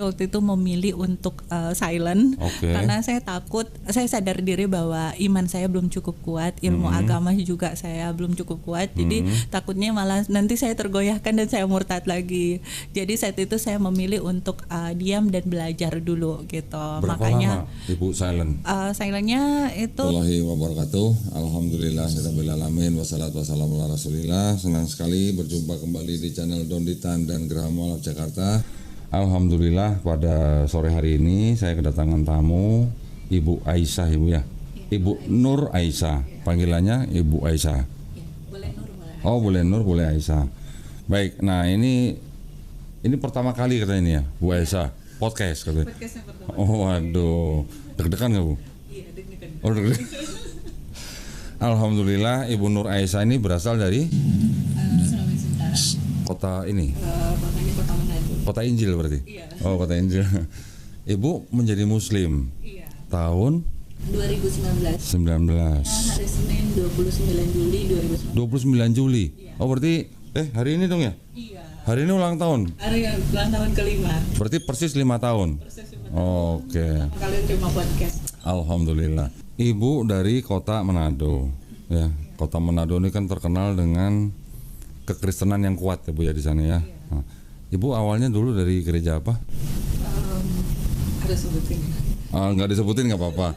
Waktu itu memilih untuk silent karena saya takut, saya sadar diri bahwa iman saya belum cukup kuat, ilmu agama juga saya belum cukup kuat, jadi takutnya malah nanti saya tergoyahkan dan saya murtad lagi. Jadi saat itu saya memilih untuk diam dan belajar dulu gitu. Berapa Makanya lama Ibu silent? Silentnya itu Warahmatullahi wabarakatuh. Alhamdulillahirabbil alamin wassalatu wassalamu ala Rasulillah. Senang sekali berjumpa kembali di channel Donditan dan Geraha Mualaf Jakarta. Alhamdulillah pada sore hari ini saya kedatangan tamu Ibu Aisyah, Ibu ya. Ibu Nur Aisyah, panggilannya Ibu Aisyah. boleh Nur, boleh. Oh, boleh Nur, boleh Aisyah. Baik, nah ini pertama kali katanya ini ya, Bu Aisyah, podcast katanya. Podcastnya pertama. Oh, waduh, deg-degan nggak Bu? Iya, deg-degan. Oh, deg-degan. Alhamdulillah Ibu Nur Aisyah ini berasal dari Sulawesi Utara. kota ini, Kotanya Kota Manado. kota Injil berarti? Iya. Oh, kota Injil. Ibu menjadi Muslim Iya. tahun 2019. 19. Hari Senin 29 Juli 2019. 29 Juli. Iya. Oh, berarti hari ini dong ya? Iya. Hari ini ulang tahun. Hari ulang tahun kelima. Berarti persis 5 tahun. Oke. Kalian terima podcast. Alhamdulillah. Ibu dari kota Manado. Ya, kota Manado ini kan terkenal dengan kekristenan yang kuat ya Bu ya di sana ya. Nah, Ibu awalnya dulu dari gereja apa? Ada sebutin. Nggak disebutin nggak apa-apa.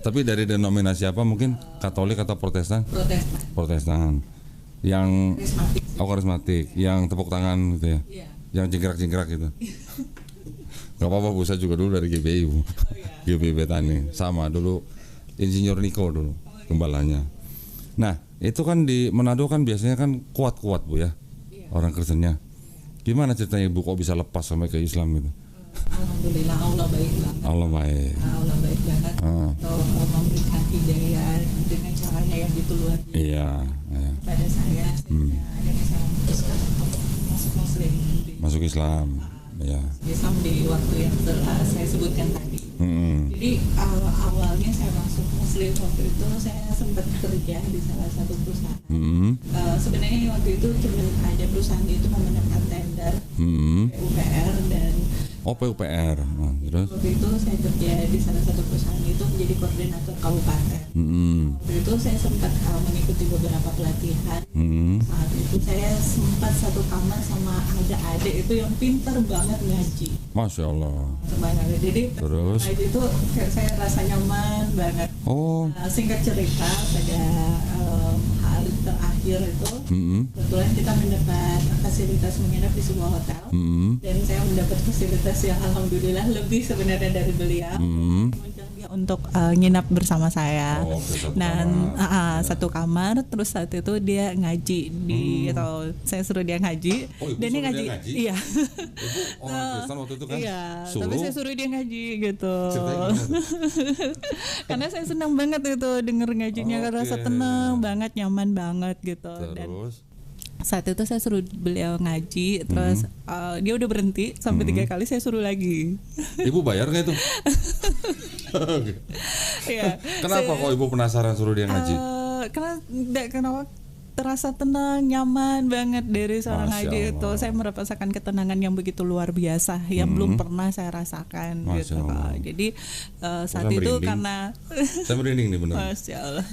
Tapi dari denominasi apa mungkin? Katolik atau Protestan? Protestan. Protestan. Yang Karismatik. karismatik, yang tepuk tangan gitu ya. Iya. Yang jingkrak-jingkrak gitu. Gak apa-apa Bu, saya juga dulu dari GBI Bu. GBI Betani. Sama dulu Insinyur Niko dulu gembalanya. Nah, itu kan di Manado kan biasanya kan kuat-kuat Bu ya. Orang Kristennya. Gimana ceritanya Ibu kok bisa lepas sampai ke Islam gitu? Alhamdulillah Allah baik banget. Allah baik. Allah baik banget. Untuk memberikan hidayah dengan caranya yang gitu luar biasa Iya, iya. pada saya. Sehingga akhirnya saya memutuskan untuk masuk Muslim. Masuk Islam. Ya. Islam di waktu yang telah saya sebutkan tadi. Jadi awalnya saya masuk Muslim waktu itu saya sempat kerja di salah satu perusahaan. Sebenarnya waktu itu cuma ada perusahaan itu memenangkan tender PUPR dan PUPR. Nah, terus? waktu itu saya kerja di salah satu perusahaan itu menjadi koordinator kabupaten. Waktu itu saya sempat mengikuti beberapa pelatihan. Saat itu saya sempat satu kamar sama ada adik itu yang pintar banget ngaji. Masya Allah. Sebenarnya jadi Terus? ngaji itu saya rasa nyaman banget. Oh. Singkat cerita pada hari terakhir itu kebetulan kita mendapat fasilitas menginap di sebuah hotel dan saya mendapat fasilitas yang alhamdulillah lebih sebenarnya dari beliau. Mengundang dia untuk nginap bersama saya. Dan satu kamar. Terus saat itu dia ngaji di atau saya suruh dia ngaji. Ibu dan dia suruh ngaji. dia ngaji? Iya. Ibu orang Kristen waktu itu kan? Iya, tapi saya suruh dia ngaji gitu. Ceritanya gimana tuh? Karena saya senang banget itu denger ngajinya, karena rasa tenang banget, nyaman banget gitu. Dan Terus? saat itu saya suruh beliau ngaji, terus dia udah berhenti sampai 3 kali saya suruh lagi. Ibu bayar nggak itu? Iya. Kenapa kok Ibu penasaran suruh dia ngaji? Kenapa terasa tenang, nyaman banget dari seorang Masya ngaji Allah. itu. Saya merasakan ketenangan yang begitu luar biasa yang belum pernah saya rasakan Masya gitu. Allah. Jadi saat Saya itu merinding. karena Saya merinding nih bener. Masya Allah.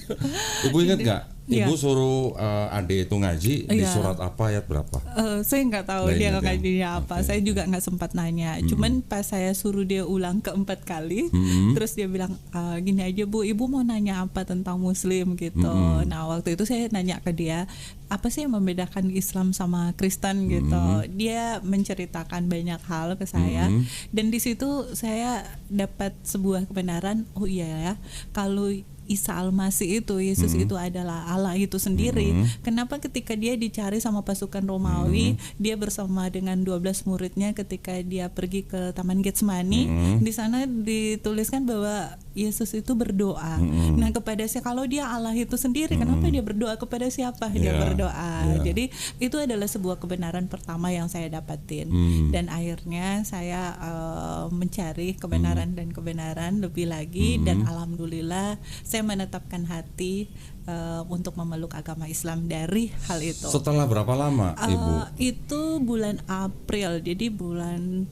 Ibu ingat nggak? Iya. Ibu suruh adik itu ngaji di Iya. surat apa, ayat berapa? Saya nggak tahu Nggak dia ingat ya? ngajinya apa. Oke. Saya juga nggak sempat nanya. Cuman pas saya suruh dia ulang keempat kali, terus dia bilang gini aja Bu, Ibu mau nanya apa tentang Muslim gitu. Nah waktu itu saya nanya ke dia, apa sih yang membedakan Islam sama Kristen gitu. Dia menceritakan banyak hal ke saya, dan di situ saya dapat sebuah kebenaran. Oh iya ya, kalau Isa Al-Masih itu, Yesus itu adalah Allah itu sendiri. Kenapa ketika dia dicari sama pasukan Romawi, dia bersama dengan 12 muridnya ketika dia pergi ke Taman Getsemani, di sana dituliskan bahwa Yesus itu berdoa. Nah, kepada siapa? Kalau dia Allah itu sendiri, kenapa dia berdoa kepada siapa? Dia berdoa. Jadi itu adalah sebuah kebenaran pertama yang saya dapatin. Dan akhirnya saya mencari kebenaran dan kebenaran lebih lagi, dan alhamdulillah saya menetapkan hati untuk memeluk agama Islam dari hal itu. Setelah berapa lama Ibu? Itu bulan April, jadi bulan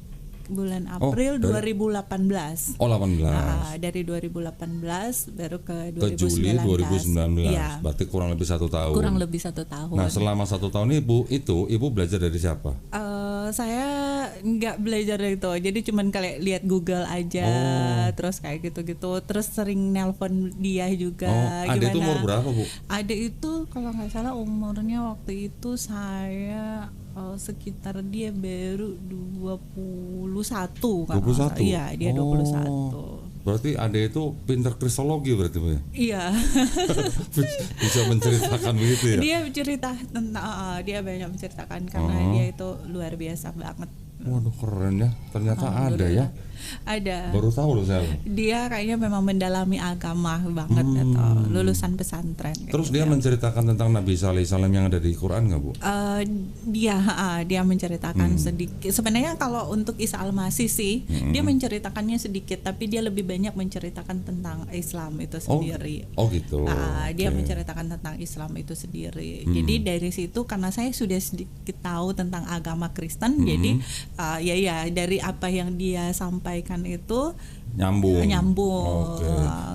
bulan April 2018. Oh 18. Dari 2018 baru ke 2019. Ke Juli 2019. Iya. Berarti kurang lebih 1 tahun. Kurang lebih 1 tahun. Nah selama 1 tahun ibu belajar dari siapa? Saya nggak belajar dari itu, jadi cuman kayak lihat Google aja, terus kayak gitu-gitu, terus sering nelpon dia juga. Adek itu umur berapa Bu? Adek itu kalau nggak salah umurnya waktu itu saya sekitar dia baru 21 kan. 21? Iya, dia 21. Berarti adek itu pinter kristologi berarti Bu ya? Iya. Bisa menceritakan begitu ya? Dia cerita tentang dia banyak menceritakan karena dia itu luar biasa banget. Waduh keren ya, ternyata ada ya. Ada. Baru tahu loh saya. Dia kayaknya memang mendalami agama banget atau lulusan pesantren. Terus dia menceritakan tentang Nabi Isa alaihissalam yang ada di Quran nggak Bu? Dia menceritakan sedikit. Sebenarnya kalau untuk Isa al-Masih sih dia menceritakannya sedikit, tapi dia lebih banyak menceritakan tentang Islam itu sendiri. Oh gitu. Dia menceritakan tentang Islam itu sendiri. Jadi dari situ karena saya sudah sedikit tahu tentang agama Kristen, jadi dari apa yang dia sampaikan itu nyambung. Oke.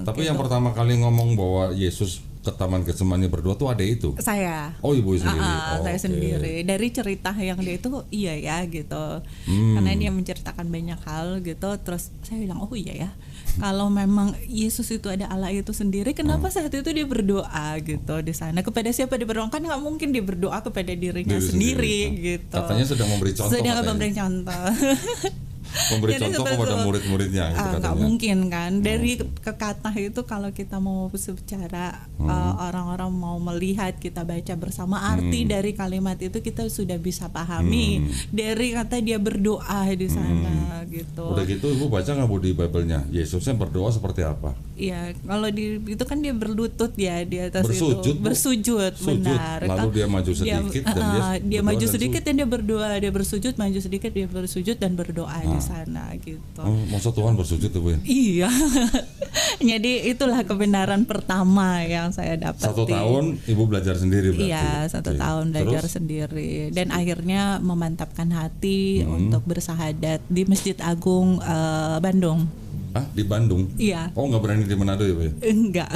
Tapi gitu. Yang pertama kali ngomong bahwa Yesus ke Taman Getsemani berdua tuh ada itu? Saya. Oh ibu sendiri? Saya sendiri. Dari cerita yang dia itu iya ya gitu. Karena dia menceritakan banyak hal gitu. Terus saya bilang oh iya ya. Kalau memang Yesus itu ada Allah itu sendiri, kenapa saat itu dia berdoa gitu di sana? Kepada siapa dia berdoa? Kan nggak mungkin dia berdoa kepada dirinya sendiri gitu. Katanya sedang memberi contoh. Sedang memberi contoh. Memberi contoh kepada murid-muridnya gitu nggak mungkin kan. Dari kekata itu kalau kita mau bicara orang-orang mau melihat, kita baca bersama arti dari kalimat itu kita sudah bisa pahami. Dari kata dia berdoa di sana gitu. Udah gitu ibu baca nggak Bu di Bible-nya Yesusnya berdoa seperti apa? Iya, kalau itu kan dia berlutut ya di atas bersujud, itu. Bersujud, benar. Lalu dia maju sedikit dan dia maju sedikit dan dia berdoa, dia bersujud, maju sedikit dia bersujud dan berdoa di sana gitu. Masa Tuhan bersujud tuh Bu ya? Iya. Jadi itulah kebenaran pertama yang saya dapati. 1 tahun ibu belajar sendiri berarti? Iya, 1 tahun belajar sendiri dan akhirnya memantapkan hati untuk bersahadat di Masjid Agung Bandung. Di Bandung? Iya. Oh nggak berani di Manado ya Bu? Enggak.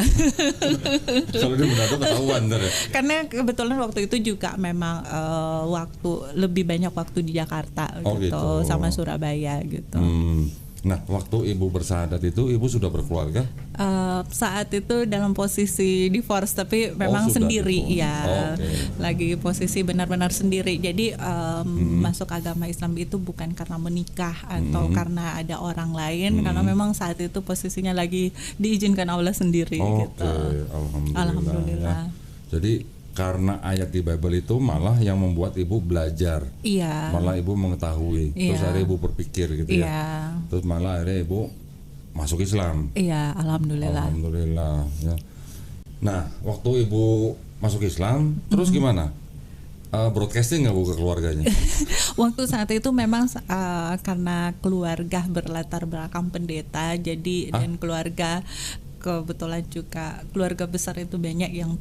Kalau di Manado ketahuan ntar ya? Karena kebetulan waktu itu juga memang lebih banyak waktu di Jakarta gitu sama Surabaya gitu. Nah waktu ibu bersahadat itu ibu sudah berkeluarga? Saat itu dalam posisi divorce tapi memang sendiri ya. Lagi posisi benar-benar sendiri. Jadi masuk agama Islam itu bukan karena menikah atau karena ada orang lain, karena memang saat itu posisinya lagi diizinkan Allah sendiri gitu. Alhamdulillah. Jadi karena ayat di Bible itu malah yang membuat ibu belajar, malah ibu mengetahui, terus akhirnya ibu berpikir gitu ya, terus malah akhirnya ibu masuk Islam. Iya, alhamdulillah. Ya. Nah, waktu ibu masuk Islam, terus gimana? Broadcasting nggak Bu ke keluarganya? Waktu saat itu memang karena keluarga berlatar belakang pendeta, jadi dan keluarga kebetulan juga keluarga besar itu banyak yang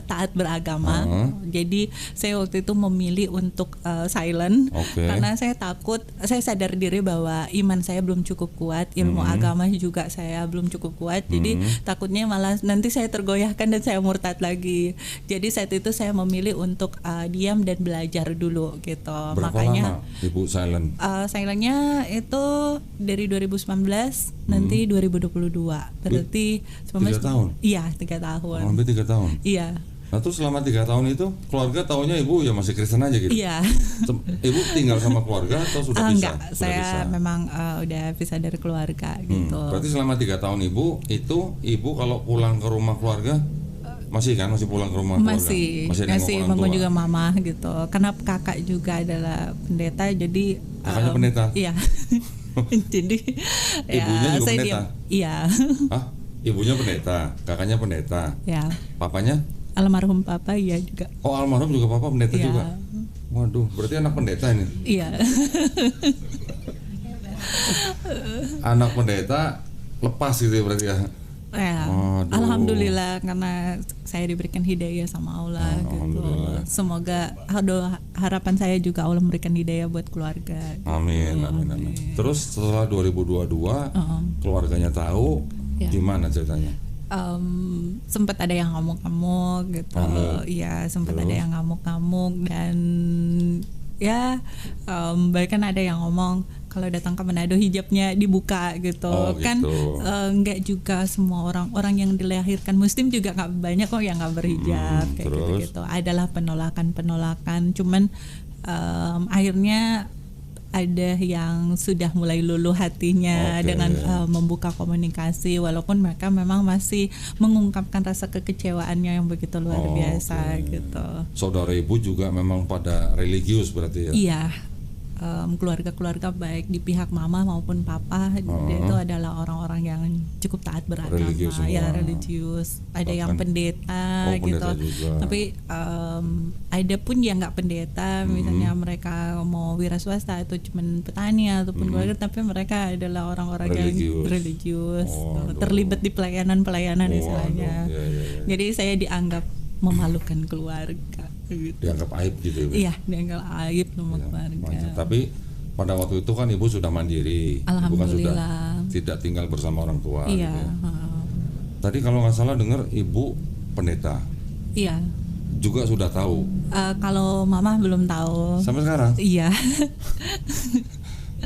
taat beragama. Jadi saya waktu itu memilih untuk silent karena saya takut, saya sadar diri bahwa iman saya belum cukup kuat, ilmu agama juga saya belum cukup kuat. Jadi takutnya malah nanti saya tergoyahkan dan saya murtad lagi. Jadi saat itu saya memilih untuk diam dan belajar dulu gitu. Berapa makanya lama ibu silent? Silentnya itu dari 2019 nanti 2022. Berarti 3 tahun? Iya, 3 tahun. Hampir 3 tahun? Iya. Nah terus selama 3 tahun itu keluarga taunya ibu ya masih Kristen aja gitu? Iya. Ibu tinggal sama keluarga atau sudah pisah? Enggak, saya memang udah pisah dari keluarga gitu. Berarti selama 3 tahun ibu kalau pulang ke rumah keluarga masih pulang ke rumah keluarga? Masih mengunjungi mama gitu. Karena kakak juga adalah pendeta, jadi kakaknya pendeta? Iya. Jadi ibunya juga pendeta? Iya. Ibunya pendeta, kakaknya pendeta. Ya. Papanya? Almarhum papa iya juga. Oh, almarhum juga papa pendeta juga. Waduh, berarti anak pendeta ini. Iya. Anak pendeta lepas gitu ya berarti ya. Alhamdulillah karena saya diberikan hidayah sama Allah gitu. Semoga harapan saya juga Allah memberikan hidayah buat keluarga. Amin, amin, amin. Terus setelah 2022 keluarganya tahu, gimana ceritanya? Sempat ada yang ngamuk-ngamuk gitu. Iya, sempat ada yang ngamuk-ngamuk dan ya bahkan ada yang ngomong kalau datang ke Manado hijabnya dibuka gitu. Kan nggak juga semua orang yang dilahirkan Muslim juga nggak banyak kok yang nggak berhijab kayak gitu. Adalah penolakan. Cuman akhirnya ada yang sudah mulai luluh hatinya dengan membuka komunikasi, walaupun mereka memang masih mengungkapkan rasa kekecewaannya yang begitu luar biasa gitu. Saudara ibu juga memang pada religius berarti ya? Iya. Keluarga-keluarga baik di pihak mama maupun papa dia itu adalah orang-orang yang cukup taat beragama, religius religius. Ada yang pendeta gitu, juga. Tapi ada pun yang nggak pendeta, misalnya mereka mau wira swasta atau cuman petani ataupun keluarga, tapi mereka adalah orang-orang yang religius, terlibat di pelayanan istilahnya. Jadi saya dianggap memalukan keluarga. Gitu. Dianggap aib gitu ya? Iya, dianggap aib sama keluarga. Tapi pada waktu itu kan ibu sudah mandiri, bukan sudah tidak tinggal bersama orang tua. Iya. Gitu ya. Tadi kalau nggak salah dengar ibu pendeta. Iya. Juga sudah tahu. Kalau mama belum tahu. Sampai sekarang? Iya.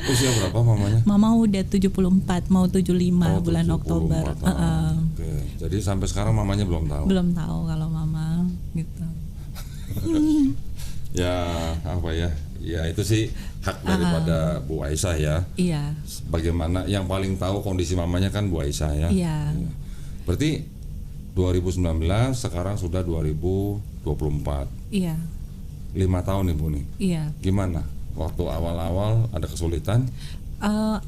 Usia berapa mamanya? Mama udah 74, mau 75 bulan 74. Oktober. Oke. Jadi sampai sekarang mamanya belum tahu. Belum tahu kalau mama gitu. Ya apa ya? Ya itu sih hak daripada Bu Aisyah ya. Iya. Bagaimana yang paling tahu kondisi mamanya kan Bu Aisyah ya. Iya. Berarti 2019 sekarang sudah 2024. Iya. 5 tahun Ibu nih. Iya. Gimana? Waktu awal-awal ada kesulitan?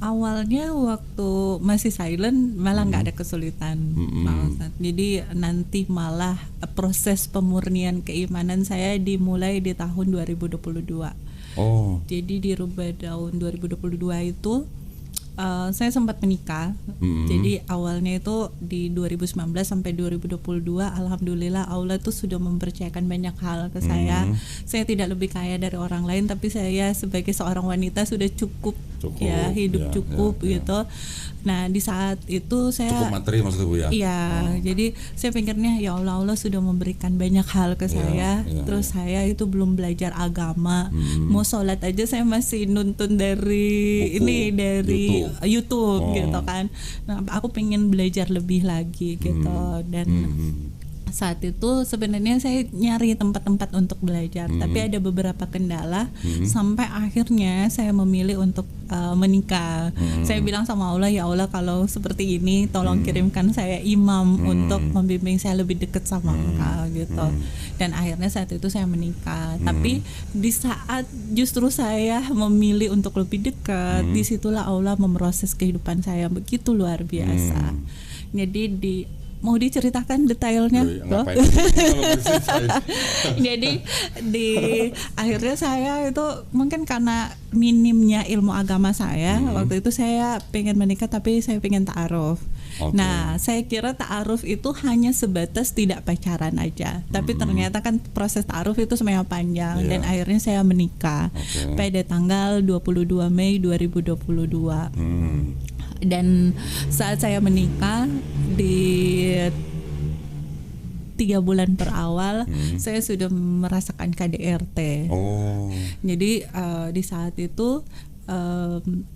Awalnya waktu masih silent malah nggak ada kesulitan, jadi nanti malah proses pemurnian keimanan saya dimulai di tahun 2022. Jadi di tahun 2022 itu saya sempat menikah. Jadi awalnya itu di 2019 sampai 2022 alhamdulillah Allah tuh sudah mempercayakan banyak hal ke saya. Saya tidak lebih kaya dari orang lain, tapi saya sebagai seorang wanita sudah cukup ya, hidup cukup gitu. Nah, di saat itu saya cukup materi maksudnya Bu ya. Iya, jadi saya pikirnya ya Allah sudah memberikan banyak hal ke saya. Terus saya itu belum belajar agama. Mau sholat aja saya masih nuntun dari buku, dari YouTube gitu kan. Nah, aku pengen belajar lebih lagi gitu dan saat itu sebenarnya saya nyari tempat-tempat untuk belajar, tapi ada beberapa kendala sampai akhirnya saya memilih untuk menikah. Saya bilang sama Allah, ya Allah kalau seperti ini tolong kirimkan saya imam untuk membimbing saya lebih dekat sama Engkau gitu. Dan akhirnya saat itu saya menikah. Tapi di saat justru saya memilih untuk lebih dekat, disitulah Allah memproses kehidupan saya begitu luar biasa. Jadi mau diceritakan detailnya? Jadi di akhirnya saya itu mungkin karena minimnya ilmu agama saya, waktu itu saya pengen menikah tapi saya pengen ta'aruf. Nah, saya kira ta'aruf itu hanya sebatas tidak pacaran aja, tapi ternyata kan proses ta'aruf itu sebenarnya panjang dan akhirnya saya menikah pada tanggal 22 Mei 2022. Dan saat saya menikah di 3 bulan per awal saya sudah merasakan KDRT. Jadi di saat itu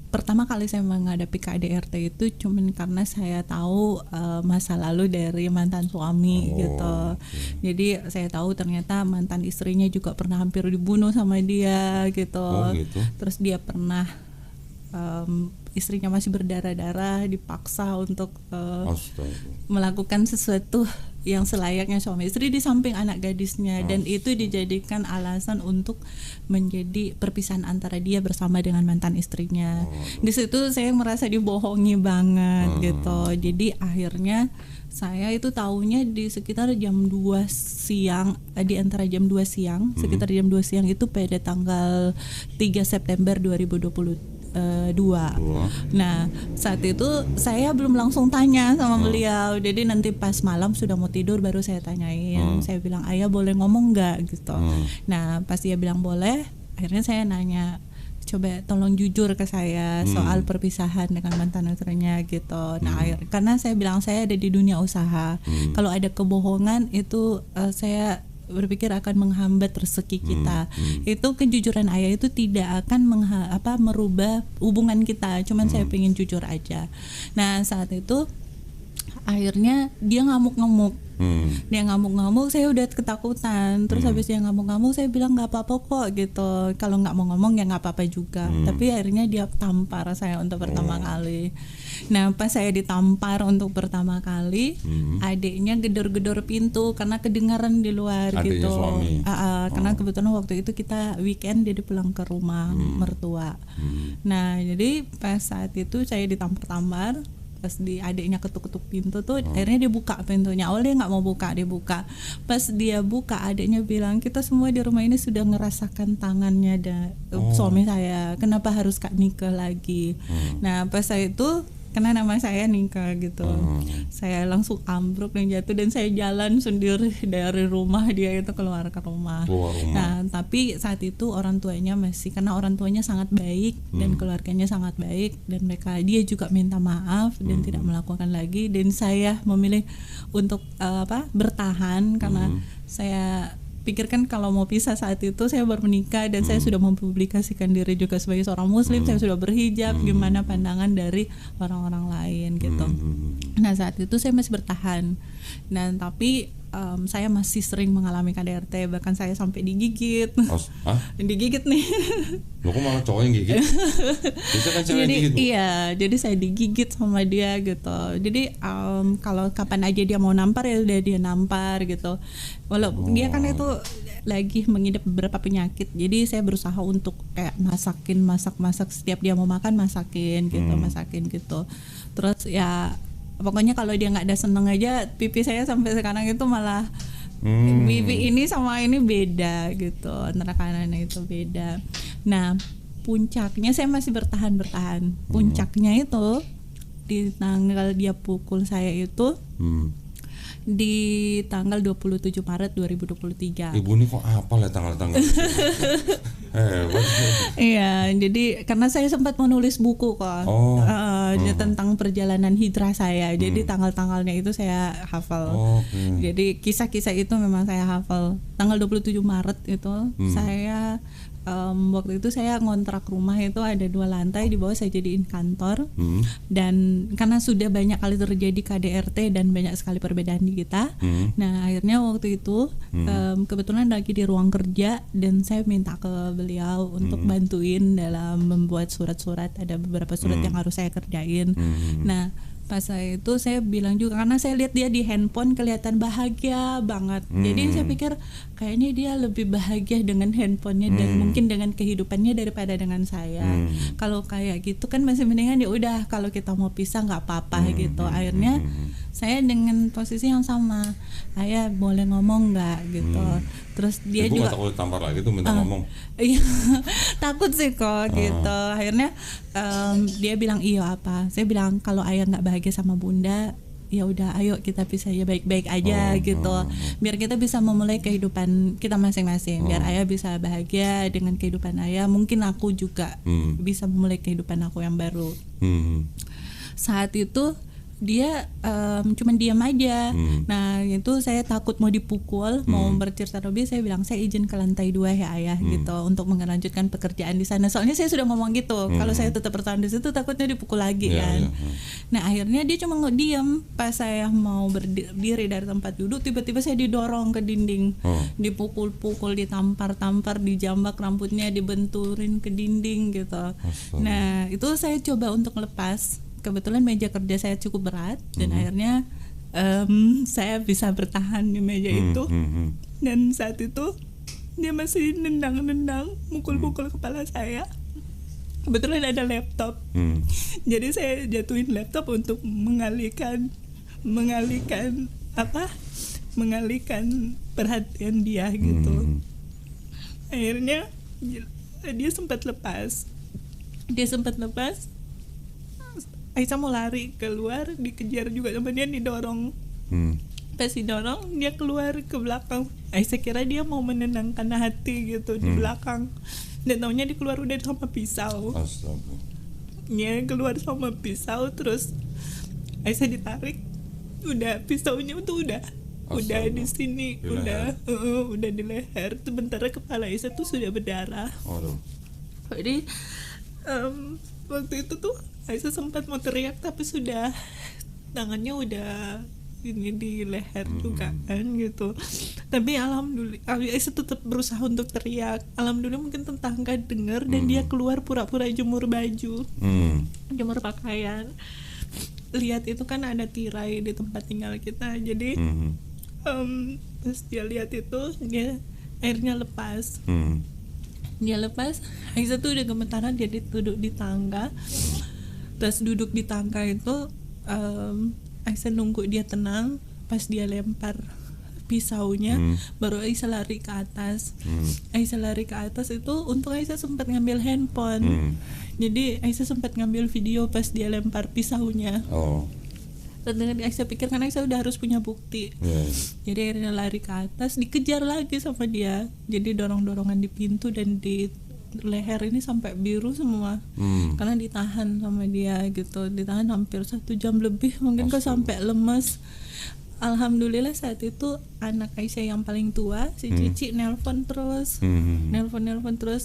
pertama kali saya menghadapi KDRT itu cuman karena saya tahu masa lalu dari mantan suami gitu. Jadi saya tahu ternyata mantan istrinya juga pernah hampir dibunuh sama dia gitu. Terus dia pernah istrinya masih berdarah-darah dipaksa untuk melakukan sesuatu yang selayaknya suami istri di samping anak gadisnya, dan itu dijadikan alasan untuk menjadi perpisahan antara dia bersama dengan mantan istrinya. Di situ saya merasa dibohongi banget gitu. Jadi akhirnya saya itu tahunya di sekitar jam 2 siang, di antara jam 2 siang, sekitar jam 2 siang itu pada tanggal 3 September 2022 2. Nah saat itu saya belum langsung tanya sama beliau, jadi nanti pas malam sudah mau tidur baru saya tanyain. Saya bilang, ayah boleh ngomong nggak gitu. Nah pas dia bilang boleh, akhirnya saya nanya, coba tolong jujur ke saya soal perpisahan dengan mantan istrinya gitu. Nah karena saya bilang saya ada di dunia usaha, kalau ada kebohongan itu saya berpikir akan menghambat rezeki kita. Itu kejujuran ayah itu tidak akan merubah hubungan kita, cuman saya pengen jujur aja. Nah saat itu akhirnya dia ngamuk-ngamuk. Dia ngamuk-ngamuk, saya udah ketakutan. Terus habis dia ngamuk-ngamuk, saya bilang nggak apa-apa kok gitu. Kalau nggak mau ngomong ya nggak apa-apa juga. Tapi akhirnya dia tampar saya untuk pertama kali. Nah pas saya ditampar untuk pertama kali, adiknya gedor-gedor pintu karena kedengaran di luar. Adiknya gitu. Suami. Karena kebetulan waktu itu kita weekend, dia pulang ke rumah mertua. Nah jadi pas saat itu saya ditampar-tampar. Pas adiknya ketuk-ketuk pintu tuh, akhirnya dia buka pintunya. Awalnya dia nggak mau buka, dia buka. Pas dia buka, adiknya bilang, kita semua di rumah ini sudah ngerasakan tangannya suami saya. Kenapa harus Kak nikah lagi? Nah pas saya itu, karena nama saya Nika gitu, saya langsung ambruk dan jatuh, dan saya jalan sendiri dari rumah dia itu keluar ke rumah. Nah tapi saat itu orang tuanya karena orang tuanya sangat baik dan keluarganya sangat baik, dan dia juga minta maaf dan tidak melakukan lagi, dan saya memilih untuk bertahan karena saya pikirkan kalau mau pisah saat itu saya baru menikah dan saya sudah mempublikasikan diri juga sebagai seorang muslim, saya sudah berhijab, gimana pandangan dari orang-orang lain gitu. Nah saat itu saya masih bertahan, dan tapi saya masih sering mengalami KDRT, bahkan saya sampai digigit. Digigit nih. Loh kok malah cowok yang gigit? Bisa kan cewek yang gigit? Iya, jadi saya digigit sama dia gitu. Jadi kalau kapan aja dia mau nampar ya udah dia nampar gitu. Walaupun dia kan itu lagi mengidap beberapa penyakit, jadi saya berusaha untuk kayak masak setiap dia mau makan masakin gitu. Terus ya pokoknya kalau dia nggak ada seneng aja, pipi saya sampai sekarang itu malah pipi ini sama ini beda gitu, antara kanannya itu beda. Nah puncaknya saya masih bertahan. Puncaknya itu di tanggal dia pukul saya itu di tanggal 27 Maret 2023. Ibu ini kok apal ya tanggal-tanggal? Iya, jadi karena saya sempat menulis buku kok tentang perjalanan hijrah saya. Jadi tanggal-tanggalnya itu saya hafal. Jadi kisah-kisah itu memang saya hafal. Tanggal 27 Maret itu saya waktu itu saya ngontrak rumah itu ada 2 lantai, di bawah saya jadiin kantor. Dan karena sudah banyak kali terjadi KDRT dan banyak sekali perbedaan di kita, nah akhirnya waktu itu kebetulan lagi di ruang kerja dan saya minta ke beliau untuk bantuin dalam membuat surat-surat, ada beberapa surat yang harus saya kerjain. Nah pas itu saya bilang juga, karena saya lihat dia di handphone kelihatan bahagia banget. Jadi saya pikir kayaknya dia lebih bahagia dengan handphonenya dan mungkin dengan kehidupannya daripada dengan saya. Kalau kayak gitu kan masih mendingan ya udah, kalau kita mau pisah nggak apa-apa gitu. Akhirnya saya dengan posisi yang sama, ayah boleh ngomong nggak gitu. Terus dia Ibu juga takut tampar lagi tuh minta ngomong. Iya, takut sih kok gitu. Akhirnya dia bilang iya apa. Saya bilang kalau ayah nggak bahagia sama bunda, ya udah ayo kita pisah ya baik-baik aja gitu. Biar kita bisa memulai kehidupan kita masing-masing. Biar ayah bisa bahagia dengan kehidupan ayah. Mungkin aku juga bisa memulai kehidupan aku yang baru. Saat itu dia cuman diam aja. Nah itu saya takut mau dipukul, mau bercerita lebih. Saya bilang saya izin ke lantai 2 ya ayah gitu untuk melanjutkan pekerjaan di sana. Soalnya saya sudah ngomong gitu, kalau saya tetap bertahan di situ takutnya dipukul lagi kan. Nah akhirnya dia cuma diam. Pas saya mau berdiri dari tempat duduk, tiba-tiba saya didorong ke dinding, dipukul-pukul, ditampar-tampar, dijambak rambutnya, dibenturin ke dinding gitu. Nah itu saya coba untuk lepas. Kebetulan meja kerja saya cukup berat dan akhirnya saya bisa bertahan di meja itu. Dan saat itu dia masih nendang-nendang, mukul-mukul kepala saya. Kebetulan ada laptop, jadi saya jatuhin laptop untuk mengalihkan perhatian dia gitu. Akhirnya dia sempat lepas. dia sempat lepas. Aisyah mau lari keluar, dikejar juga sama dia, didorong. Pas didorong dia keluar ke belakang. Aisyah kira dia mau menenangkan hati gitu di belakang, dan taunya dia keluar udah sama pisau. Astaga. Dia keluar sama pisau, terus Aisyah ditarik, udah pisaunya tuh udah di sini, di udah di leher. Sementara kepala Aisyah tuh sudah berdarah. Jadi waktu itu tuh Aisyah sempat mau teriak, tapi sudah tangannya udah ini di leher juga kan gitu. Tapi alhamdulillah Aisyah tetap berusaha untuk teriak. Alhamdulillah mungkin tetangga dengar dan dia keluar pura-pura jemur baju, jemur pakaian. Lihat itu kan ada tirai di tempat tinggal kita, jadi pas dia lihat itu, dia airnya lepas. Dia lepas, Aisyah tuh udah gemetaran, dia duduk di tangga. Terus duduk di tangga itu, Aisyah nunggu dia tenang. Pas dia lempar pisaunya, baru Aisyah lari ke atas. Aisyah lari ke atas itu, untung Aisyah sempat ngambil handphone. Jadi Aisyah sempat ngambil video pas dia lempar pisaunya. Dan Aisyah pikir kan Aisyah udah harus punya bukti. Jadi akhirnya lari ke atas, dikejar lagi sama dia. Jadi dorong-dorongan di pintu dan di leher ini sampai biru semua, karena ditahan sama dia gitu. Ditahan hampir 1 jam lebih, mungkin kok sampai lemes. Alhamdulillah saat itu anak Aisyah yang paling tua, si Cici, nelpon terus,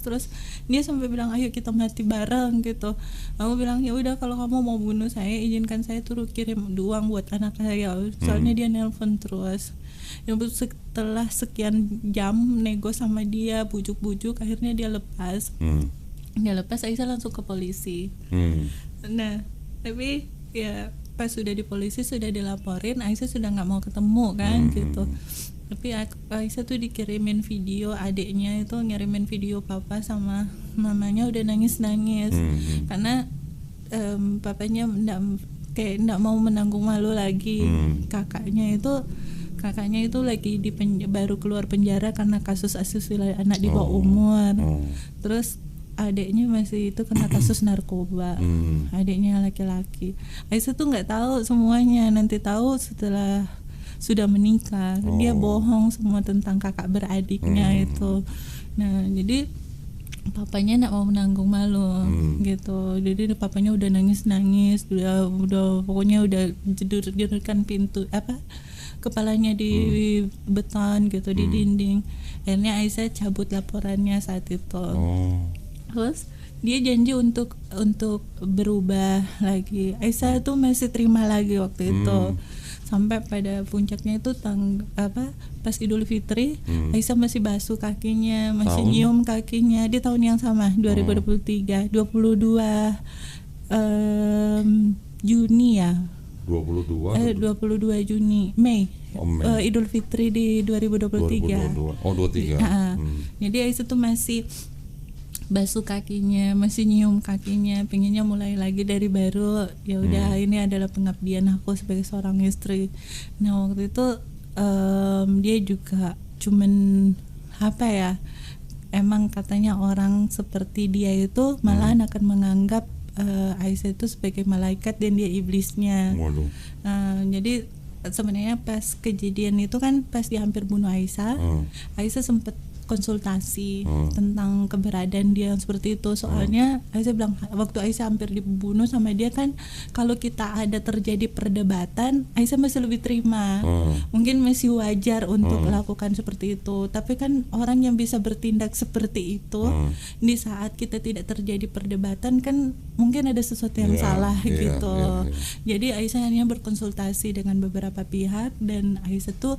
terus dia sampai bilang ayo kita mati bareng gitu. Aku bilang ya udah, kalau kamu mau bunuh saya, izinkan saya turut kirim uang buat anak saya, soalnya dia nelpon terus. Yang setelah sekian jam nego sama dia, bujuk-bujuk, akhirnya dia lepas. Dia lepas, Aisyah langsung ke polisi. Nah, tapi ya pas sudah di polisi, sudah dilaporin, Aisyah sudah nggak mau ketemu kan gitu. Tapi Aisyah tuh dikirimin video, adiknya itu ngirimin video papa sama mamanya udah nangis-nangis karena papanya nggak mau menanggung malu lagi. Kakaknya itu lagi baru keluar penjara karena kasus asusila anak di bawah umur. Terus adiknya masih itu kena kasus narkoba. Adiknya laki-laki. Aisyah tuh nggak tahu semuanya, nanti tahu setelah sudah menikah. Dia bohong semua tentang kakak beradiknya itu. Nah, jadi papanya nggak mau menanggung malu gitu. Jadi papanya udah nangis-nangis, udah pokoknya udah jedurkan pintu kepalanya di beton gitu, di dinding. Akhirnya Aisyah cabut laporannya saat itu. Terus dia janji untuk berubah lagi. Aisyah tuh masih terima lagi waktu itu. Sampai pada puncaknya itu pas Idul Fitri, Aisyah masih basuh kakinya, masih nyium kakinya di tahun yang sama, 2023, 22 Juni ya. 22 Juni, Mei. Idul Fitri di 2023. 23. Jadi Aisyah tuh masih basuh kakinya, masih nyium kakinya, pengennya mulai lagi dari baru. Ya udah, ini adalah pengabdian aku sebagai seorang istri. Nah, waktu itu dia juga cuman emang katanya orang seperti dia itu malahan akan menganggap Aisyah itu sebagai malaikat dan dia iblisnya. Jadi sebenarnya pas kejadian itu kan pas dia hampir bunuh Aisyah, Aisyah sempat konsultasi tentang keberadaan dia yang seperti itu. Soalnya Aisyah bilang waktu Aisyah hampir dibunuh sama dia kan, kalau kita ada terjadi perdebatan, Aisyah masih lebih terima, mungkin masih wajar untuk lakukan seperti itu. Tapi kan orang yang bisa bertindak seperti itu di saat kita tidak terjadi perdebatan kan mungkin ada sesuatu yang salah gitu. Jadi Aisyah hanya berkonsultasi dengan beberapa pihak, dan Aisyah tuh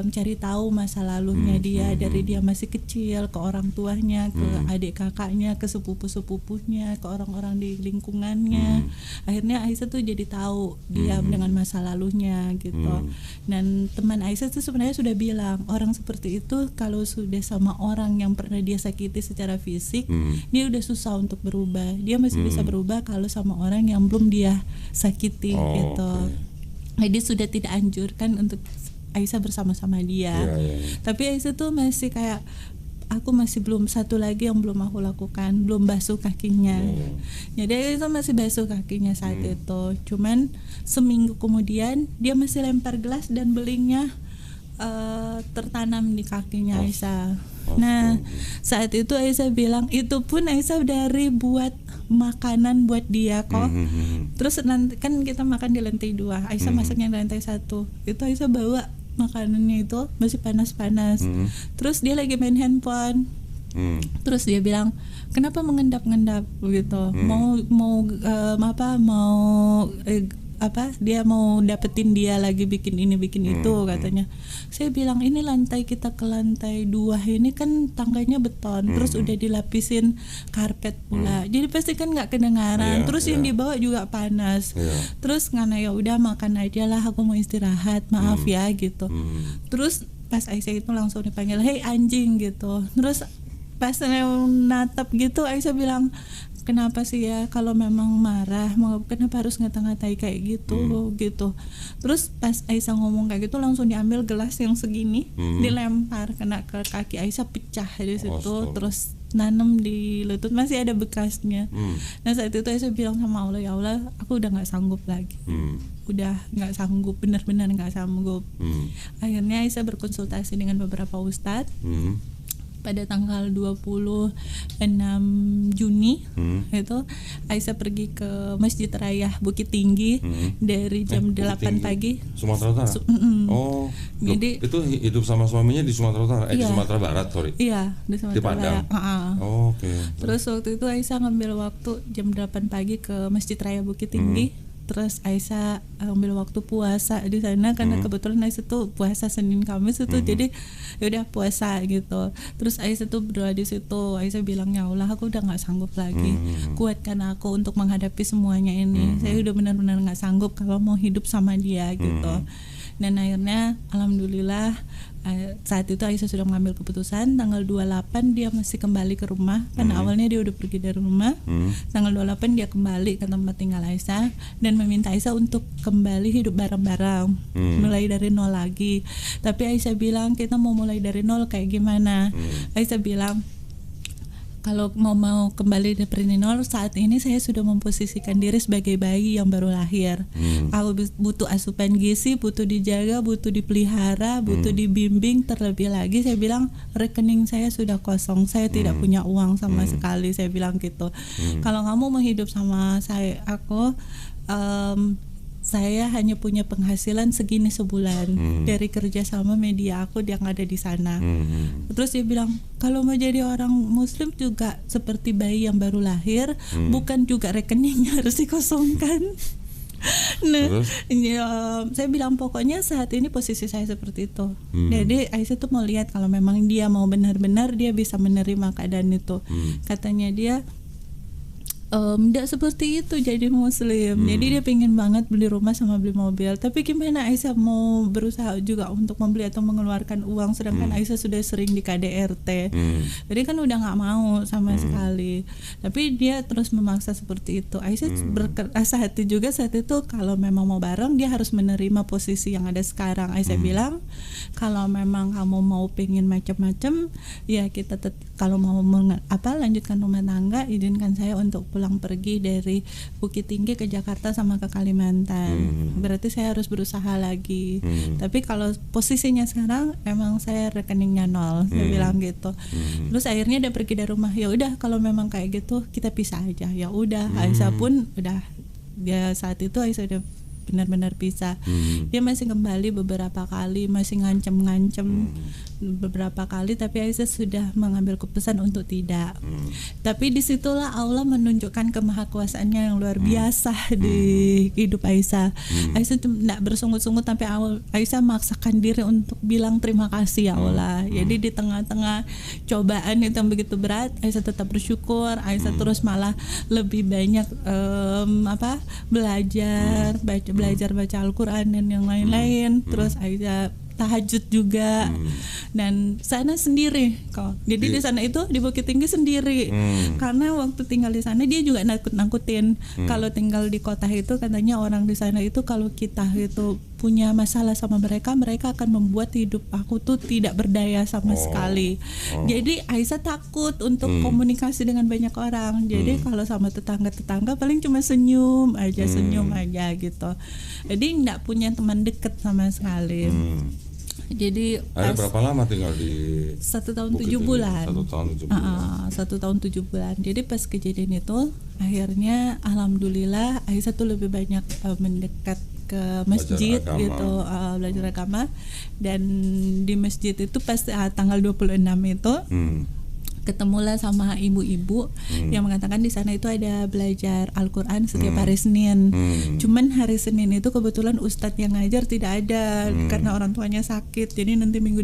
cari tahu masa lalunya dia, dari dia masih kecil ke orang tuanya, ke adik kakaknya, ke sepupu-sepupunya, ke orang-orang di lingkungannya. Akhirnya Aisyah tuh jadi tahu dia dengan masa lalunya gitu. Dan teman Aisyah tuh sebenarnya sudah bilang, orang seperti itu kalau sudah sama orang yang pernah dia sakiti secara fisik, dia udah susah untuk berubah. Dia masih bisa berubah kalau sama orang yang belum dia sakiti gitu. Jadi sudah tidak anjurkan untuk Aisyah bersama-sama dia. Tapi Aisyah tuh masih kayak aku masih belum, satu lagi yang belum aku lakukan, belum basuh kakinya. Jadi Aisyah masih basuh kakinya saat itu. Cuman seminggu kemudian dia masih lempar gelas dan belingnya tertanam di kakinya Aisyah. Nah, saat itu Aisyah bilang, itu pun Aisyah dari buat makanan buat dia kok. Terus nanti kan kita makan di lantai 2, Aisyah masaknya di lantai 1. Itu Aisyah bawa makanannya itu masih panas-panas. Terus dia lagi main handphone. Terus dia bilang, kenapa mengendap-endap gitu? Dia mau dapetin dia lagi bikin ini bikin itu katanya. Saya bilang, ini lantai kita ke lantai 2 ini kan tangganya beton, terus udah dilapisin karpet pula, jadi pasti kan nggak kedengaran. Terus yang dibawa juga panas. Terus ngana, ya udah makan aja lah, aku mau istirahat, maaf ya gitu. Terus pas Aisyah itu langsung dipanggil, hei anjing gitu. Terus pas natap gitu Aisyah bilang, kenapa sih ya kalau memang marah, kenapa harus ngata-ngatai kayak gitu gitu. Terus pas Aisyah ngomong kayak gitu, langsung diambil gelas yang segini, dilempar kena ke kaki Aisyah, pecah di situ. Terus nanam di lutut, masih ada bekasnya. Nah saat itu Aisyah bilang sama Allah, ya Allah, aku udah nggak sanggup lagi. Udah nggak sanggup, benar-benar nggak sanggup. Akhirnya Aisyah berkonsultasi dengan beberapa ustadz. Pada tanggal 26 Juni itu Aisyah pergi ke Masjid Raya Bukit Tinggi dari jam 8 pagi. Sumatera Utara. Jadi itu hidup sama suaminya di Sumatera Utara, di Sumatera Barat, sorry. Iya, di Sumatera Barat. Oke. Terus waktu itu Aisyah ngambil waktu jam 8 pagi ke Masjid Raya Bukit Tinggi. Terus Aisyah ambil waktu puasa di sana karena kebetulan Aisyah tuh puasa Senin Kamis itu, jadi yaudah puasa gitu. Terus Aisyah tuh berdoa di situ. Aisyah bilang, ya Allah, aku udah nggak sanggup lagi, kuatkan aku untuk menghadapi semuanya ini. Saya udah benar-benar nggak sanggup kalau mau hidup sama dia gitu. Dan akhirnya alhamdulillah saat itu Aisyah sudah mengambil keputusan. Tanggal 28 dia masih kembali ke rumah, karena awalnya dia udah pergi dari rumah. Tanggal 28 dia kembali ke tempat tinggal Aisyah dan meminta Aisyah untuk kembali hidup bareng-bareng, mulai dari nol lagi. Tapi Aisyah bilang, kita mau mulai dari nol kayak gimana? Aisyah bilang, kalau mau kembali dari nol, saat ini saya sudah memposisikan diri sebagai bayi yang baru lahir. Aku butuh asupan gizi, butuh dijaga, butuh dipelihara, butuh dibimbing. Terlebih lagi saya bilang, rekening saya sudah kosong, saya tidak punya uang sama sekali. Saya bilang gitu. Kalau kamu mau hidup sama saya hanya punya penghasilan segini sebulan dari kerja sama media aku yang ada di sana. Terus dia bilang, kalau mau jadi orang muslim juga seperti bayi yang baru lahir, bukan juga rekeningnya harus dikosongkan. Nah, saya bilang pokoknya saat ini posisi saya seperti itu. Jadi Aisyah tuh mau lihat kalau memang dia mau benar-benar dia bisa menerima keadaan itu. Katanya dia, tidak seperti itu jadi muslim. Jadi dia pengen banget beli rumah sama beli mobil. Tapi gimana Aisyah mau berusaha juga untuk membeli atau mengeluarkan uang, sedangkan Aisyah sudah sering di KDRT. Jadi kan udah nggak mau sama sekali. Tapi dia terus memaksa seperti itu. Aisyah berasa hati juga saat itu, kalau memang mau bareng dia harus menerima posisi yang ada sekarang. Aisyah bilang, kalau memang kamu mau pengen macam-macam, ya kita kalau mau lanjutkan rumah tangga, izinkan saya untuk pulang pergi dari Bukit Tinggi ke Jakarta sama ke Kalimantan. Berarti saya harus berusaha lagi. Tapi kalau posisinya sekarang emang saya rekeningnya nol, saya bilang gitu. Terus akhirnya dia pergi dari rumah. Ya udah, kalau memang kayak gitu kita pisah aja. Ya udah, Aisyah pun udah, dia saat itu Aisyah udah benar-benar pisah. Dia masih kembali beberapa kali, masih ngancem beberapa kali, tapi Aisyah sudah mengambil keputusan untuk tidak. Tapi disitulah Allah menunjukkan kemahakuasaannya yang luar biasa di hidup Aisyah. Aisyah tidak bersungut-sungut, tapi Aisyah memaksakan diri untuk bilang terima kasih ya Allah. Jadi di tengah-tengah cobaan itu yang begitu berat, Aisyah tetap bersyukur. Aisyah terus malah lebih banyak belajar baca Al-Quran dan yang lain-lain. Terus Aisyah tahajud juga. Dan sana sendiri kok. Jadi di sana itu di Bukit Tinggi sendiri. Karena waktu tinggal di sana dia juga nakut-nakutin. Kalau tinggal di kota itu katanya orang di sana itu kalau kita itu punya masalah sama mereka akan membuat hidup aku tuh tidak berdaya sama sekali. Jadi Aisyah takut untuk komunikasi dengan banyak orang. Jadi kalau sama tetangga paling cuma senyum aja gitu. Jadi nggak punya teman dekat sama sekali. Jadi ada berapa lama tinggal di 1 tahun 7 bulan. 1 tahun 7 bulan. 1 tahun 7 bulan. Jadi pas kejadian itu akhirnya alhamdulillah Aisyah tuh lebih banyak mendekat ke masjid gitu, belajar agama. Dan di masjid itu pas tanggal 26 itu ketemulah sama ibu-ibu yang mengatakan di sana itu ada belajar Al-Quran setiap hari Senin. Cuman hari Senin itu kebetulan ustadz yang ngajar tidak ada karena orang tuanya sakit. Jadi nanti minggu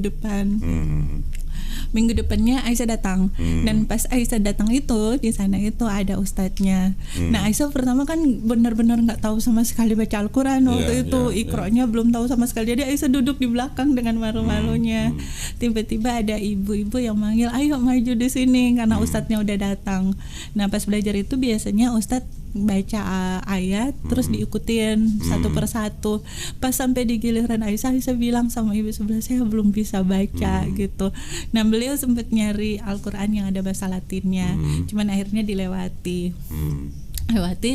depannya Aisyah datang. Dan pas Aisyah datang itu di sana itu ada ustadznya. Nah Aisyah pertama kan benar-benar nggak tahu sama sekali baca Al-Quran waktu itu. Iqra'nya belum tahu sama sekali. Jadi Aisyah duduk di belakang dengan malu-malunya. Tiba-tiba ada ibu-ibu yang manggil, ayo maju di sini karena ustadznya udah datang. Nah pas belajar itu biasanya ustadz baca ayat terus diikutin satu persatu. Pas sampai di giliran Aisyah bilang sama ibu sebelah, saya belum bisa baca gitu. Nah beliau sempat nyari Al-Quran yang ada bahasa Latinnya, cuman akhirnya dilewati.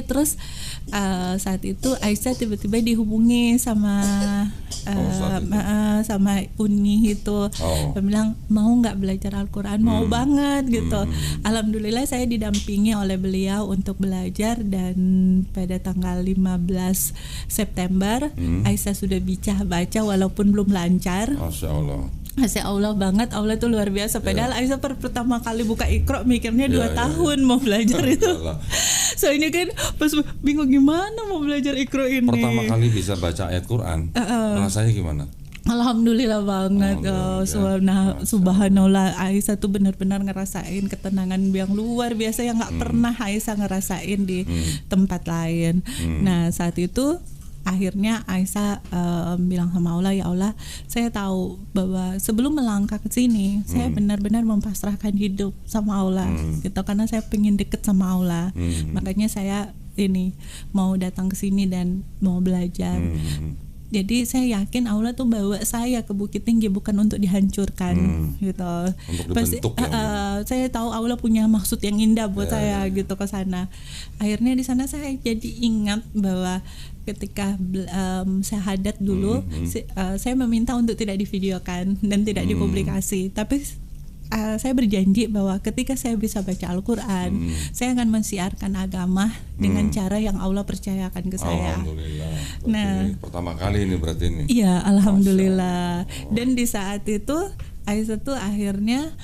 Terus saat itu Aisyah tiba-tiba dihubungi sama sama Uni itu. Dia bilang mau nggak belajar Al-Quran, mau banget gitu. Alhamdulillah saya didampingi oleh beliau untuk belajar, dan pada tanggal 15 September Aisyah sudah bisa baca walaupun belum lancar. Masya Allah banget, Allah tuh luar biasa. Padahal Aisyah pertama kali buka Iqra mikirnya 2 tahun mau belajar itu. Soalnya kan pas bingung gimana mau belajar Iqra ini. Pertama kali bisa baca ayat Quran, rasanya gimana? Alhamdulillah banget. Subhanallah, Aisyah tuh benar-benar ngerasain ketenangan yang luar biasa yang nggak pernah Aisyah ngerasain di tempat lain. Nah saat itu akhirnya Aisyah bilang sama Allah, ya Allah, saya tahu bahwa sebelum melangkah ke sini saya benar-benar mempasrahkan hidup sama Allah gitu, karena saya pengen deket sama Allah. Makanya saya ini mau datang ke sini dan mau belajar. Jadi saya yakin Allah tuh bawa saya ke Bukit Tinggi bukan untuk dihancurkan gitu. Pasti saya tahu Allah punya maksud yang indah buat saya gitu ke sana. Akhirnya di sana saya jadi ingat bahwa ketika syahadat dulu saya meminta untuk tidak divideokan dan tidak dipublikasi, tapi saya berjanji bahwa ketika saya bisa baca Al-Quran, saya akan mensiarkan agama dengan cara yang Allah percayakan ke saya. Alhamdulillah. Nah, pertama kali ini berarti ini. Iya, alhamdulillah. Dan di saat itu Aisyah tuh akhirnya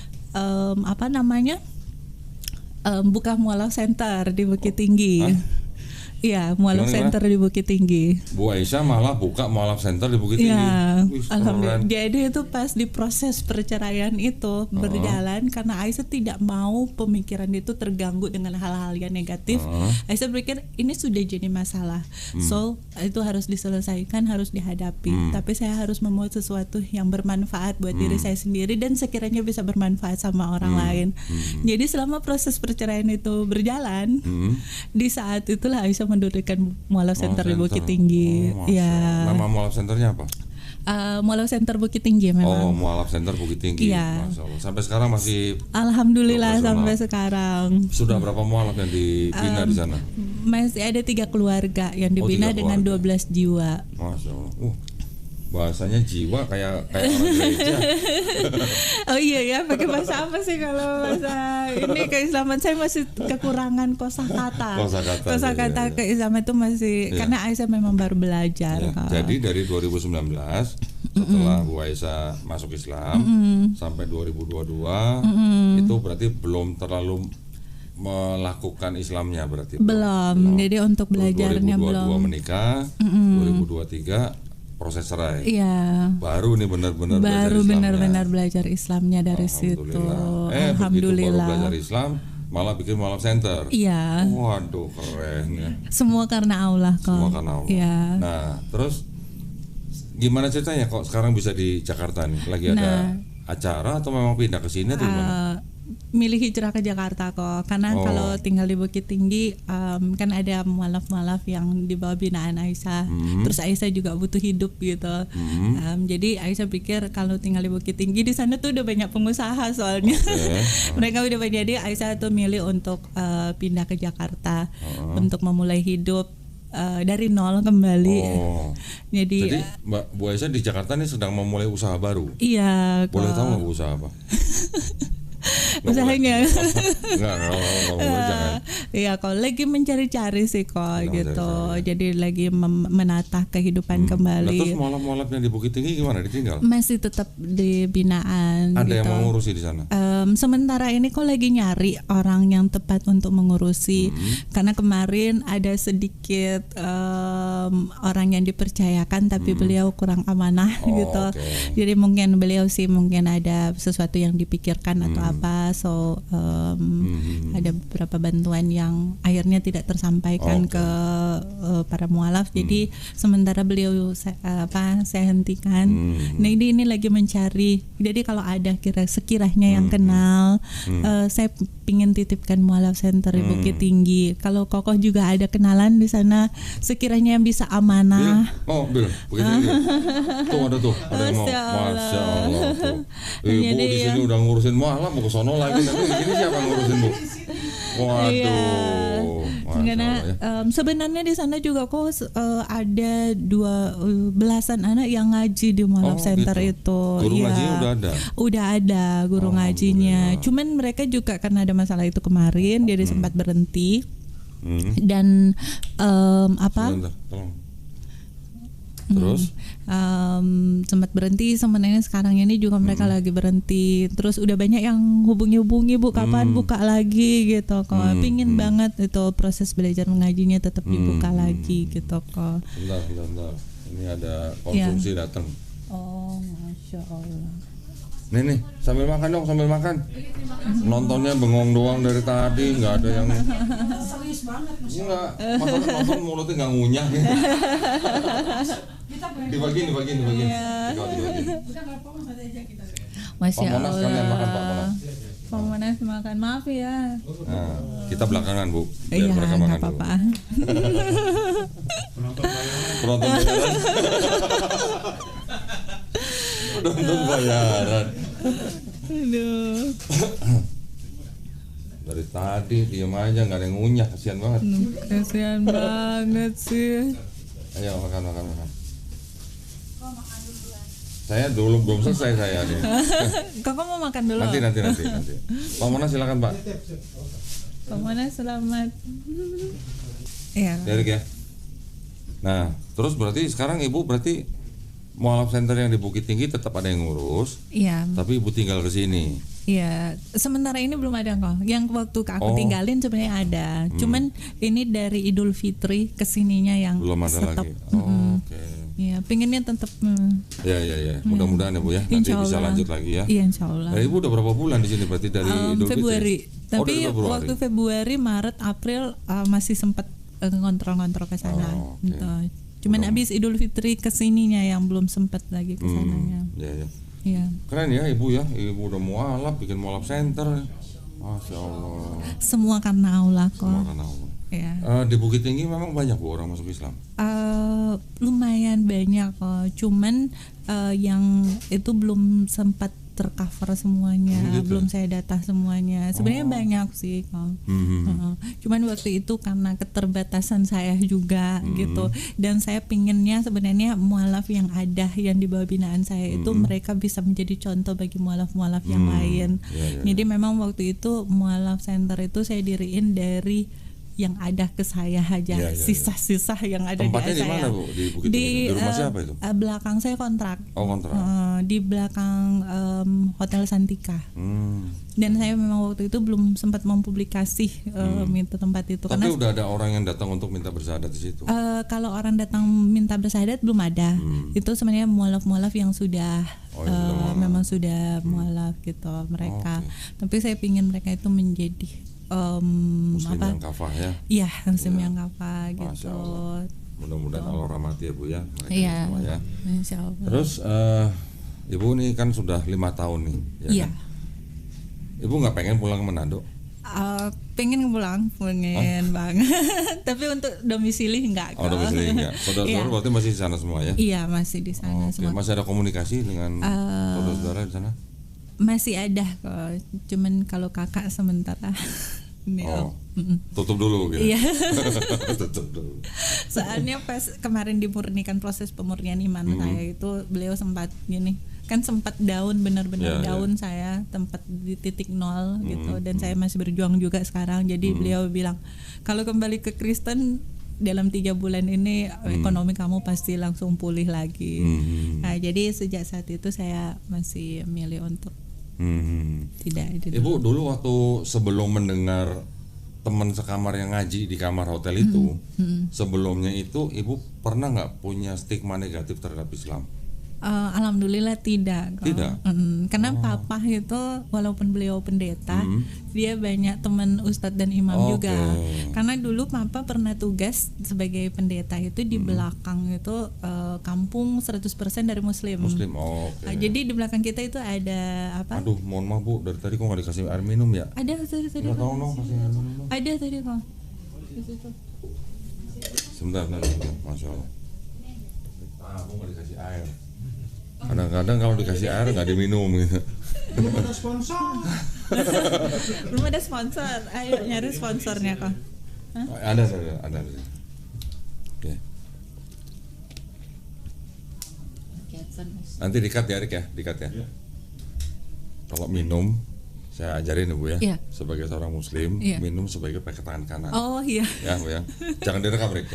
buka mualaf center di Bukit Tinggi. Iya, mualaf center di Bukit Tinggi. Bu Aisyah malah buka mualaf center di Bukit Tinggi. Iya, alhamdulillah. Jadi itu pas di proses perceraian itu berjalan, karena Aisyah tidak mau pemikiran itu terganggu dengan hal-hal yang negatif. Aisyah berpikir ini sudah jadi masalah, so itu harus diselesaikan, harus dihadapi. Tapi saya harus membuat sesuatu yang bermanfaat buat diri saya sendiri dan sekiranya bisa bermanfaat sama orang lain. Jadi selama proses perceraian itu berjalan, di saat itulah Aisyah mendirikan mualaf center di Bukit Tinggi. Ya. Nama mualaf centernya apa? Mualaf Center Bukit Tinggi memang. Mualaf Center Bukit Tinggi. Iya. Masya Allah. Sampai sekarang masih. Alhamdulillah sampai sekarang. Sudah berapa mualaf yang dibina di sana? Masih ada 3 keluarga yang dibina dengan 12 jiwa. Masya Allah. Bahasanya jiwa kayak orang gereja. Oh iya ya, pakai bahasa apa sih kalau bahasa ini keislaman? Saya masih kekurangan kosakata. Kosakata keislaman itu masih karena Aisyah memang baru belajar. Jadi dari 2019 setelah Bu Aisyah masuk Islam sampai 2022 itu berarti belum terlalu melakukan Islamnya berarti. Belum. Jadi untuk belajarnya 2022 belum. Menikah, 2023 proses cerai. Iya. Baru nih benar-benar belajar Islamnya dari situ. Alhamdulillah. Baru belajar Islam malah bikin mualaf center. Iya. Waduh, keren ya. Semua karena Allah kok. Semua karena Allah. Iya. Nah, terus gimana ceritanya kok sekarang bisa di Jakarta nih? Lagi ada acara atau memang pindah ke sini atau gimana? milih hijrah ke Jakarta kok, karena kalau tinggal di Bukit Tinggi kan ada mualaf-mualaf yang di bawah binaan Aisyah. Terus Aisyah juga butuh hidup gitu. Jadi Aisyah pikir kalau tinggal di Bukit Tinggi di sana tuh udah banyak pengusaha soalnya. Mereka udah banyak, jadi Aisyah tuh milih untuk pindah ke Jakarta untuk memulai hidup dari nol kembali. Jadi Mbak Bu Aisyah di Jakarta nih sedang memulai usaha baru. Iya. Boleh tahu nggak usaha apa? Usahanya Enggak, jangan. Iya, kok lagi mencari-cari sih kok gitu. Jadi lagi menata kehidupan kembali. Nah, terus mualaf-mualaf yang di Bukit Tinggi gimana, ditinggal? Masih tetap di binaan. Ada gitu. yang mengurusi di sana? Sementara ini kok lagi nyari orang yang tepat untuk mengurusi. Karena kemarin ada sedikit orang yang dipercayakan tapi beliau kurang amanah gitu. Jadi mungkin beliau sih mungkin ada sesuatu yang dipikirkan atau apa. So ada beberapa bantuan yang akhirnya tidak tersampaikan ke para mualaf. Jadi sementara beliau saya hentikan. Nah ini lagi mencari. Jadi kalau ada sekiranya yang kenal, saya pingin titipkan mualaf center di Bukit Tinggi. Kalau Kokoh juga ada kenalan di sana, sekiranya yang bisa amanah. Bil, Bukit Tinggi. Tuh ada yang mau. Masya Allah tuh. Ibu di sini udah ngurusin mualaf, mau ke sono lagi, tapi di sini siapa ngurusin Bu? Waduh. Karena sebenarnya di sana juga kok ada 12-an anak yang ngaji di mualaf center itu. Guru ngajinya udah ada. Udah ada guru ngajinya. Cuman mereka juga karena ada masalah itu kemarin, jadi sempat berhenti. Dan Sebentar, tolong. Terus sempat berhenti, sebenarnya sekarang ini juga mereka lagi berhenti. Terus udah banyak yang hubungi Bu, kapan buka lagi gitu kok. Pingin banget itu proses belajar mengajinya tetap dibuka lagi gitu kok. Bentar. Ini ada konsumsi datang. Oh, Masya Allah. Nih, sambil makan dong, sambil makan. Nontonnya bengong doang dari tadi, nggak ada yang serius banget. Enggak, masa nonton mulutnya nggak ngunyah ya. Dibagi. Masya Pak Monas kalian makan, Pak Monas. Allah. Pak Monas makan, maaf ya. Nah, kita belakangan Bu, biar Iya, mereka makan nggak dulu. apa-apa. Penonton bayaran. Penonton bayaran. Aduh. Dari tadi diem aja, nggak ada yang ngunyah, kasihan banget. Kasihan banget sih. Ayo makan. Saya dulu belum selesai saya nih. Kakak mau makan dulu? Nanti. Pak Monas silakan Pak. Pak Monas selamat. Iya. Derek ya. Nah, terus berarti sekarang Ibu berarti mualaf center yang di Bukit Tinggi tetap ada yang ngurus. Iya. Tapi Ibu tinggal ke sini. Iya, sementara ini belum ada kok. Yang waktu aku tinggalin sebenarnya ada. Cuman ini dari Idul Fitri kesininya yang Belum ada stop. lagi. Oke. Iya, pengennya tetap. Ya. Mudah-mudahan ya Bu ya. Nanti bisa lanjut lagi ya. Iya, Insya Allah. Nah, Ibu udah berapa bulan di sini berarti dari Idul Februari. Fitri? Tapi dari Februari. waktu Februari, Maret, April masih sempat ngontrol-ngontrol ke sana. Gitu. Cuman habis Idul Fitri kesininya yang belum sempat lagi ke sananya. Iya. Iya. Keren ya Ibu ya. Ibu udah mualaf, bikin mualaf center. Masya Allah. Semua karena Allah kok. Semua karena Allah. Ya. Di Bukit Tinggi memang banyak Bu orang masuk Islam. Lumayan banyak kok. Cuman yang itu belum sempat tercover semuanya, belum saya data semuanya. Sebenarnya banyak sih kok. Cuman waktu itu karena keterbatasan saya juga gitu, dan saya pinginnya sebenarnya mualaf yang ada yang di bawah binaan saya itu mereka bisa menjadi contoh bagi mualaf-mualaf yang lain. Jadi memang waktu itu mualaf center itu saya diriin dari yang ada ke saya aja, sisa-sisa yang ada. Tempatnya di saya. Di mana Bu? Di Bukit Tinggi. Di rumah siapa itu? Belakang saya kontrak. Oh, kontrak. Di belakang Hotel Santika. Dan saya memang waktu itu belum sempat mempublikasi minta tempat itu. Tapi karena udah ada orang yang datang untuk minta bersyahadat di situ. Kalau orang datang minta bersyahadat belum ada. Itu sebenarnya mualaf-mualaf yang sudah memang sudah mualaf gitu mereka. Tapi saya pingin mereka itu menjadi Muslim yang kafah ya. Iya, Muslim yang kafah gitu. Mudah-mudahan Allah rahmati ya Bu ya. Iya. Ya. Insya Allah. Terus Ibu nih kan sudah 5 tahun nih. Ya iya. Kan? Ibu nggak pengen pulang ke Manado? Pengen pulang, pengen banget. Tapi untuk domisili enggak. Oh, domisili enggak. Saudara-saudara berarti masih di sana semua ya? Iya, masih di sana semua. Masih ada komunikasi dengan saudara-saudara di sana? Masih ada kok. Cuman kalau kakak sementara tutup dulu gitu. Iya. Tutup dulu. Soalnya pas kemarin dimurnikan proses pemurnian iman saya itu beliau sempat gini, kan sempat down, benar-benar down. Saya tempat di titik nol gitu, dan saya masih berjuang juga sekarang. Jadi beliau bilang kalau kembali ke Kristen dalam 3 bulan ini ekonomi kamu pasti langsung pulih lagi. Nah, jadi sejak saat itu saya masih milih untuk tidak. Ibu dulu waktu sebelum mendengar teman sekamar yang ngaji di kamar hotel itu, sebelumnya itu ibu pernah nggak punya stigma negatif terhadap Islam? Alhamdulillah tidak. Tidak? Karena papa itu walaupun beliau pendeta, dia banyak teman ustadz dan imam juga. Karena dulu papa pernah tugas sebagai pendeta itu di belakang itu kampung 100% dari muslim. Jadi di belakang kita itu ada apa? Aduh, mohon maaf Bu, dari tadi kok nggak dikasih air minum ya? Ada tadi. Nggak tahu dong, kasih air minum. Ada tadi kok. Di situ. Sebentar, Masya Allah. Aku nggak dikasih air. Kadang-kadang kalau dikasih air nggak diminum gitu. Belum ada sponsor. Belum ada sponsor. Ayo nyari sponsornya kok. Ada. Oke. Nanti dikat ya, Rik ya, dikat ya. Kalau minum, saya ajarin Bu ya. Iya. Sebagai seorang Muslim, minum sebagai pakai tangan kanan. Oh iya. Ya Bu ya. Jangan direkam, Rik.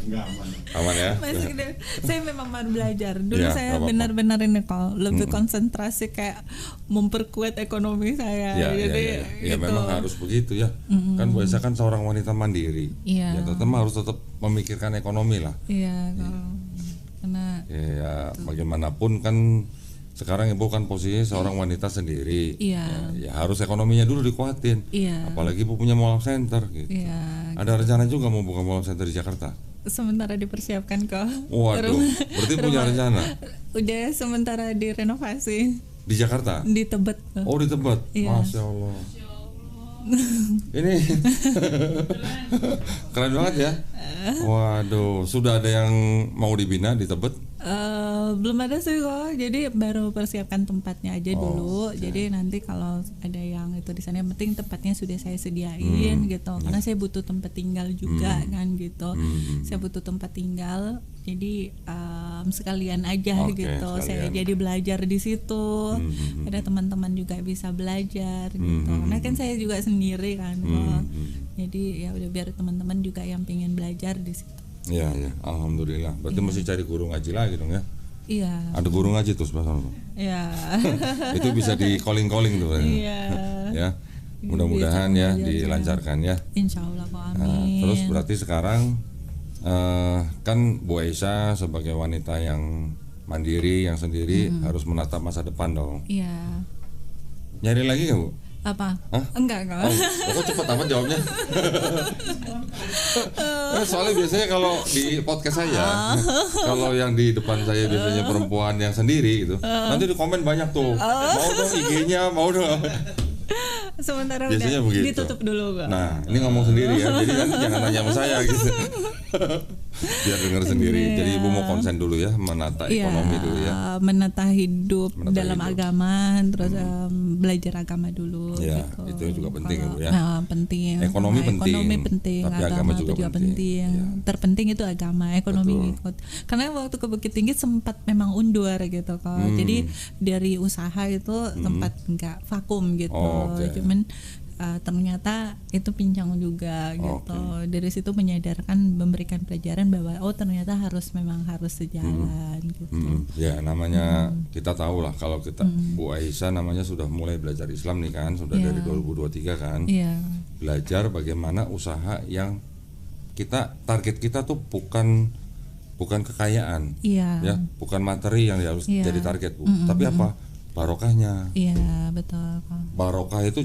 Enggak aman. Aman ya. Saya memang baru belajar. Dulu Ya, saya benar-benar ini kok lebih konsentrasi kayak memperkuat ekonomi saya. Jadi ya memang harus begitu ya. Kan Bu Esa kan seorang wanita mandiri. Iya. Ya tetap memikirkan ekonomi lah. Iya. Karena ya bagaimanapun kan sekarang Ibu kan posisinya seorang wanita sendiri. Iya. Ya harus ekonominya dulu dikuatin. Iya. Apalagi Ibu punya mall center gitu. Iya. Ada rencana juga mau buka mall center di Jakarta? Sementara dipersiapkan kok. Waduh, berarti punya rencana? Udah sementara direnovasi. Di Jakarta? Di Tebet. Oh, di Tebet. Iya. Masya Allah. Ini keren banget ya. Waduh, sudah ada yang mau dibina di Tebet? Belum ada sih kok. Jadi baru persiapkan tempatnya aja dulu. Jadi nanti kalau ada yang itu di sana, yang penting tempatnya sudah saya sediain gitu. Karena saya butuh tempat tinggal juga kan gitu. Saya butuh tempat tinggal. Jadi sekalian aja gitu. Saya jadi belajar di situ. Ada teman-teman juga bisa belajar gitu. Karena kan saya juga sendiri kan kok. Jadi ya udah biar teman-teman juga yang pengen belajar di situ. Iya, alhamdulillah. Berarti mesti cari guru ngaji lagi dong ya? Iya. Ada guru ngaji tuh sebelah sana. Iya. Itu bisa di calling tuh. Iya. Ya, mudah-mudahan ya dilancarkan ya. Insya Allah kok, amin. Nah, terus berarti sekarang kan Bu Aisyah sebagai wanita yang mandiri, yang sendiri harus menatap masa depan dong. Iya. Nyari lagi nggak Bu? Apa? Hah? Enggak. Kok cepet amat jawabnya? Soalnya biasanya kalau di podcast saya, kalau yang di depan saya biasanya perempuan yang sendiri gitu, nanti di komen banyak tuh, mau dong IG-nya, mau dong. Sementara Biasanya udah begitu. ditutup dulu kok. Nah, ini ngomong sendiri ya, jadi kan jangan nanya sama saya gitu. Biar denger sendiri. Jadi Ibu mau konsen dulu ya, menata ekonomi dulu ya. Menata hidup dalam agama, terus belajar agama dulu. Ya, gitu. itu juga penting ya Bu ya. Penting. Ekonomi penting, tapi agama juga penting. Ya. Terpenting itu agama, ekonomi ikut. Karena waktu ke Bukit Tinggi sempat memang undur gitu kok. Jadi dari usaha itu sempat enggak vakum gitu. Cuman ternyata itu pincang juga gitu. Dari situ menyadarkan, memberikan pelajaran bahwa ternyata memang harus sejalan gitu. Ya namanya kita tahu lah kalau kita Bu Aisyah namanya sudah mulai belajar Islam nih kan, sudah dari 2023 kan. Belajar bagaimana usaha yang target kita tuh bukan kekayaan. Ya, bukan materi yang harus jadi target Bu. Tapi apa? Barokahnya. Iya, betul. Barokah itu